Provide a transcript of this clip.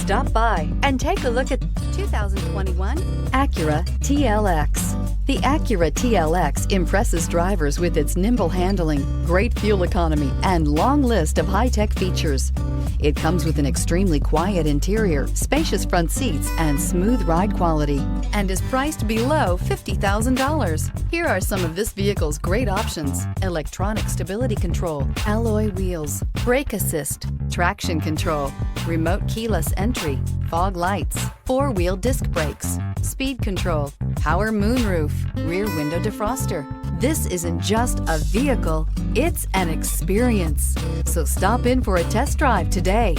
Stop by and take a look at 2021 Acura TLX. The Acura TLX impresses drivers with its nimble handling, great fuel economy, and long list of high-tech features. It comes with an extremely quiet interior, spacious front seats, and smooth ride quality, and is priced below $50,000. Here are some of this vehicle's great options: electronic stability control, alloy wheels, brake assist, traction control, remote keyless entry, fog lights, four-wheel disc brakes, speed control, power moonroof, rear window defroster. This isn't just a vehicle, it's an experience. So stop in for a test drive today.